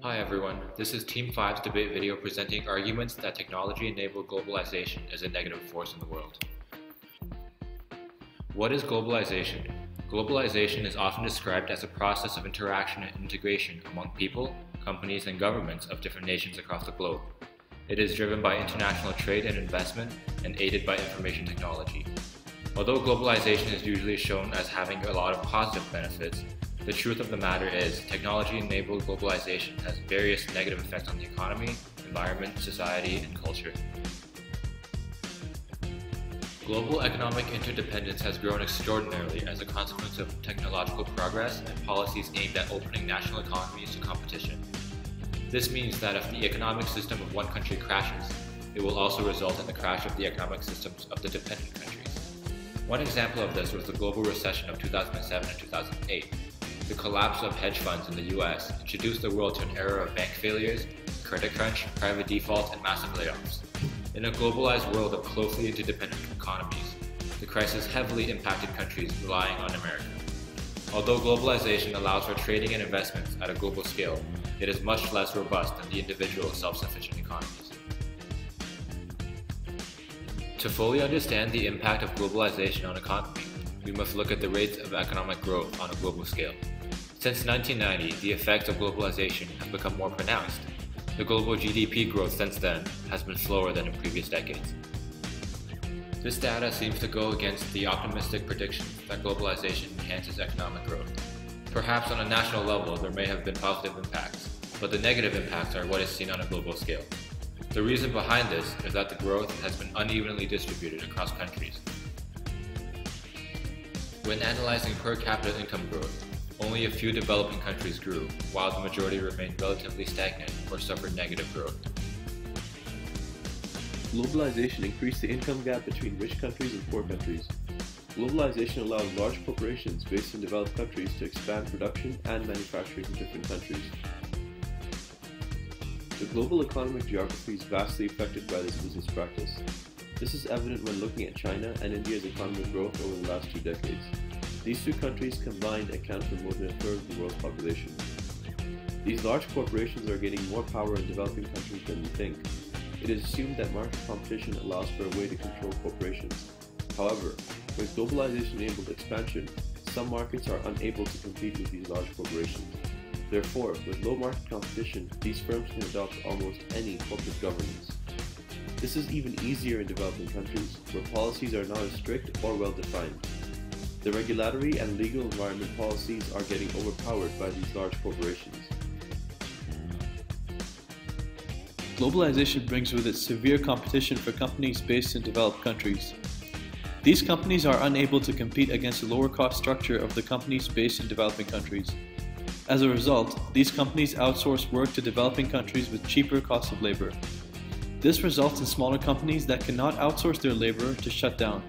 Hi everyone, this is Team 5's debate video presenting arguments that technology-enabled globalization is a negative force in the world. What is globalization? Globalization is often described as a process of interaction and integration among people, companies, and governments of different nations across the globe. It is driven by international trade and investment and aided by information technology. Although globalization is usually shown as having a lot of positive benefits, the truth of the matter is, technology-enabled globalization has various negative effects on the economy, environment, society, and culture. Global economic interdependence has grown extraordinarily as a consequence of technological progress and policies aimed at opening national economies to competition. This means that if the economic system of one country crashes, it will also result in the crash of the economic systems of the dependent countries. One example of this was the global recession of 2007 and 2008. The collapse of hedge funds in the US introduced the world to an era of bank failures, credit crunch, private default, and massive layoffs. In a globalized world of closely interdependent economies, the crisis heavily impacted countries relying on America. Although globalization allows for trading and investments at a global scale, it is much less robust than the individual self-sufficient economies. To fully understand the impact of globalization on economy, we must look at the rates of economic growth on a global scale. Since 1990, the effects of globalization have become more pronounced. The global GDP growth since then has been slower than in previous decades. This data seems to go against the optimistic predictions that globalization enhances economic growth. Perhaps on a national level there may have been positive impacts, but the negative impacts are what is seen on a global scale. The reason behind this is that the growth has been unevenly distributed across countries. When analyzing per capita income growth, only a few developing countries grew, while the majority remained relatively stagnant or suffered negative growth. Globalization increased the income gap between rich countries and poor countries. Globalization allowed large corporations based in developed countries to expand production and manufacturing in different countries. The global economic geography is vastly affected by this business practice. This is evident when looking at China and India's economic growth over the last 2 decades. These two countries combined account for more than a third of the world's population. These large corporations are gaining more power in developing countries than we think. It is assumed that market competition allows for a way to control corporations. However, with globalization-enabled expansion, some markets are unable to compete with these large corporations. Therefore, with low market competition, these firms can adopt almost any corporate governance. This is even easier in developing countries, where policies are not as strict or well-defined. The regulatory and legal environment policies are getting overpowered by these large corporations. Globalization brings with it severe competition for companies based in developed countries. These companies are unable to compete against the lower cost structure of the companies based in developing countries. As a result, these companies outsource work to developing countries with cheaper cost of labor. This results in smaller companies that cannot outsource their labor to shut down.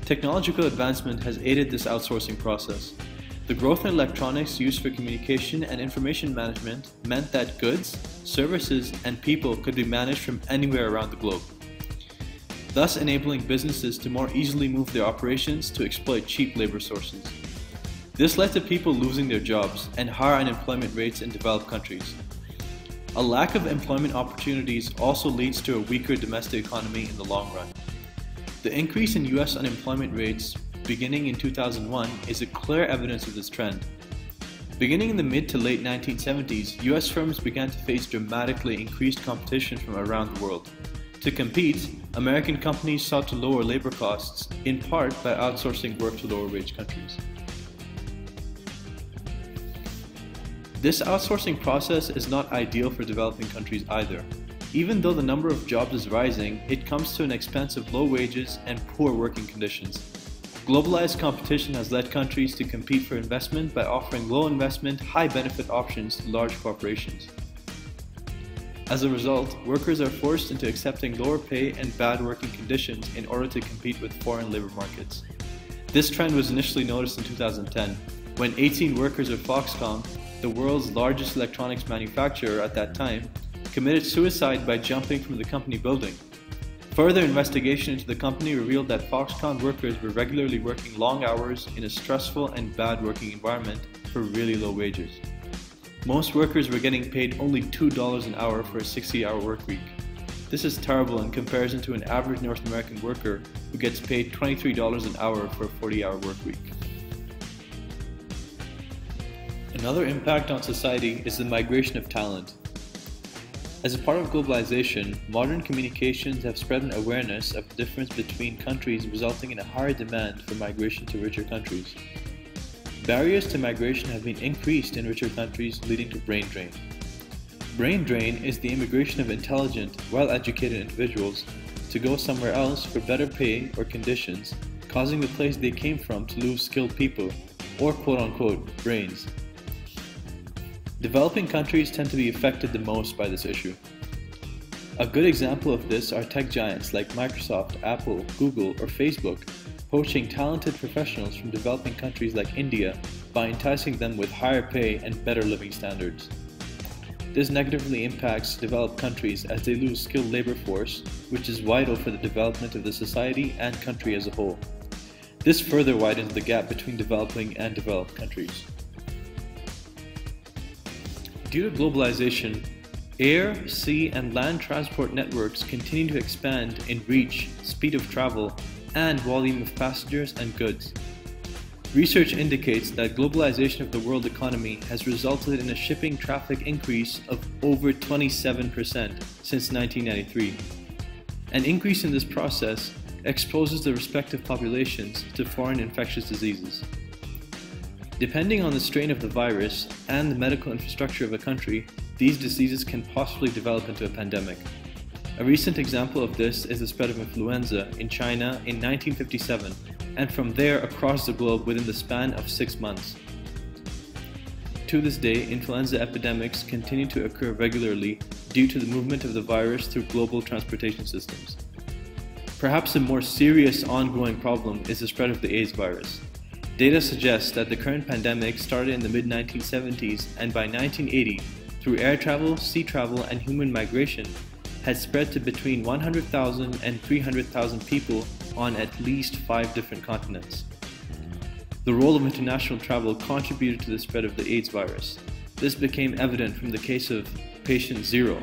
Technological advancement has aided this outsourcing process. The growth in electronics used for communication and information management meant that goods, services, and people could be managed from anywhere around the globe, thus enabling businesses to more easily move their operations to exploit cheap labor sources. This led to people losing their jobs and higher unemployment rates in developed countries. A lack of employment opportunities also leads to a weaker domestic economy in the long run. The increase in US unemployment rates beginning in 2001 is a clear evidence of this trend. Beginning in the mid to late 1970s, US firms began to face dramatically increased competition from around the world. To compete, American companies sought to lower labor costs, in part by outsourcing work to lower wage countries. This outsourcing process is not ideal for developing countries either. Even though the number of jobs is rising, it comes to an expense of low wages and poor working conditions. Globalized competition has led countries to compete for investment by offering low investment, high benefit options to large corporations. As a result, workers are forced into accepting lower pay and bad working conditions in order to compete with foreign labor markets. This trend was initially noticed in 2010, when 18 workers of Foxconn, the world's largest electronics manufacturer at that time, committed suicide by jumping from the company building. Further investigation into the company revealed that Foxconn workers were regularly working long hours in a stressful and bad working environment for really low wages. Most workers were getting paid only $2 an hour for a 60-hour work week. This is terrible in comparison to an average North American worker who gets paid $23 an hour for a 40-hour work week. Another impact on society is the migration of talent. As a part of globalization, modern communications have spread an awareness of the difference between countries, resulting in a higher demand for migration to richer countries. Barriers to migration have been increased in richer countries, leading to brain drain. Brain drain is the immigration of intelligent, well-educated individuals to go somewhere else for better pay or conditions, causing the place they came from to lose skilled people, or quote-unquote brains. Developing countries tend to be affected the most by this issue. A good example of this are tech giants like Microsoft, Apple, Google, or Facebook, poaching talented professionals from developing countries like India by enticing them with higher pay and better living standards. This negatively impacts developed countries as they lose skilled labor force, which is vital for the development of the society and country as a whole. This further widens the gap between developing and developed countries. Due to globalization, air, sea, and land transport networks continue to expand in reach, speed of travel, and volume of passengers and goods. Research indicates that globalization of the world economy has resulted in a shipping traffic increase of over 27% since 1993. An increase in this process exposes the respective populations to foreign infectious diseases. Depending on the strain of the virus and the medical infrastructure of a country, these diseases can possibly develop into a pandemic. A recent example of this is the spread of influenza in China in 1957, and from there across the globe within the span of 6 months. To this day, influenza epidemics continue to occur regularly due to the movement of the virus through global transportation systems. Perhaps a more serious ongoing problem is the spread of the AIDS virus. Data suggests that the current pandemic started in the mid-1970s and by 1980, through air travel, sea travel, and human migration, had spread to between 100,000 and 300,000 people on at least 5 different continents. The role of international travel contributed to the spread of the AIDS virus. This became evident from the case of Patient Zero,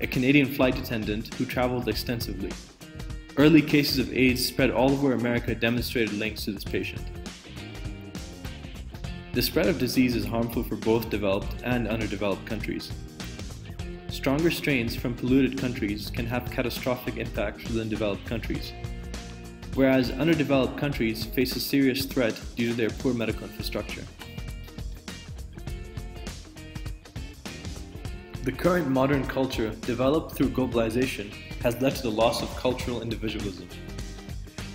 a Canadian flight attendant who traveled extensively. Early cases of AIDS spread all over America demonstrated links to this patient. The spread of disease is harmful for both developed and underdeveloped countries. Stronger strains from polluted countries can have catastrophic impacts within developed countries, whereas underdeveloped countries face a serious threat due to their poor medical infrastructure. The current modern culture, developed through globalization, has led to the loss of cultural individualism.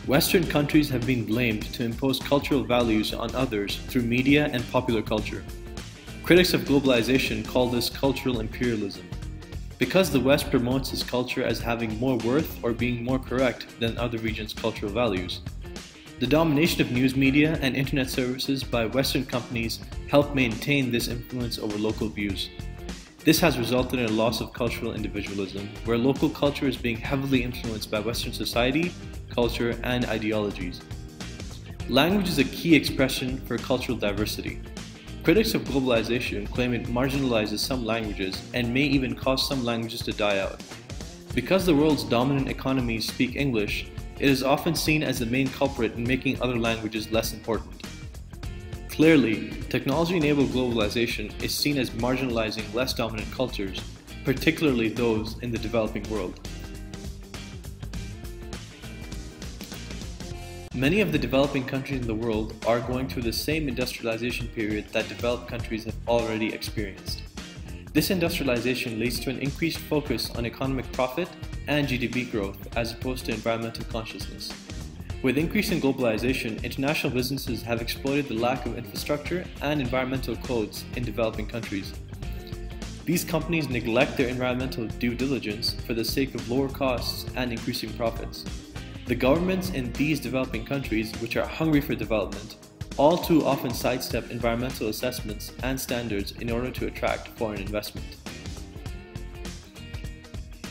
Western countries have been blamed to impose cultural values on others through media and popular culture. Critics of globalization call this cultural imperialism. Because the West promotes its culture as having more worth or being more correct than other regions' cultural values. The domination of news media and internet services by Western companies help maintain this influence over local views. This has resulted in a loss of cultural individualism, where local culture is being heavily influenced by Western society, culture, and ideologies. Language is a key expression for cultural diversity. Critics of globalization claim it marginalizes some languages and may even cause some languages to die out. Because the world's dominant economies speak English, it is often seen as the main culprit in making other languages less important. Clearly, technology-enabled globalization is seen as marginalizing less dominant cultures, particularly those in the developing world. Many of the developing countries in the world are going through the same industrialization period that developed countries have already experienced. This industrialization leads to an increased focus on economic profit and GDP growth as opposed to environmental consciousness. With increasing globalization, international businesses have exploited the lack of infrastructure and environmental codes in developing countries. These companies neglect their environmental due diligence for the sake of lower costs and increasing profits. The governments in these developing countries, which are hungry for development, all too often sidestep environmental assessments and standards in order to attract foreign investment.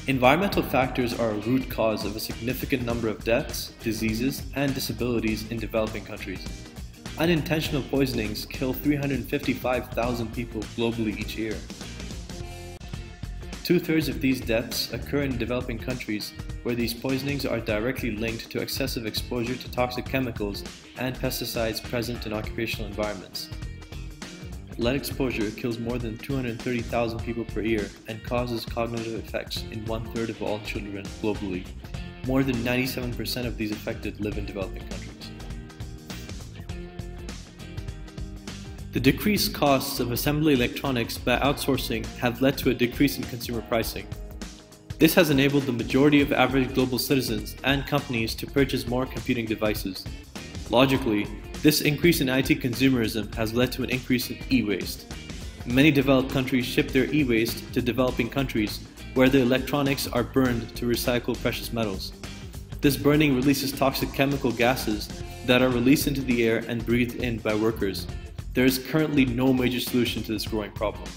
Environmental factors are a root cause of a significant number of deaths, diseases, and disabilities in developing countries. Unintentional poisonings kill 355,000 people globally each year. 2/3 of these deaths occur in developing countries where these poisonings are directly linked to excessive exposure to toxic chemicals and pesticides present in occupational environments. Lead exposure kills more than 230,000 people per year and causes cognitive effects in 1/3 of all children globally. More than 97% of these affected live in developing countries. The decreased costs of assembly electronics by outsourcing have led to a decrease in consumer pricing. This has enabled the majority of average global citizens and companies to purchase more computing devices. Logically, this increase in IT consumerism has led to an increase in e-waste. Many developed countries ship their e-waste to developing countries where the electronics are burned to recycle precious metals. This burning releases toxic chemical gases that are released into the air and breathed in by workers. There is currently no major solution to this growing problem.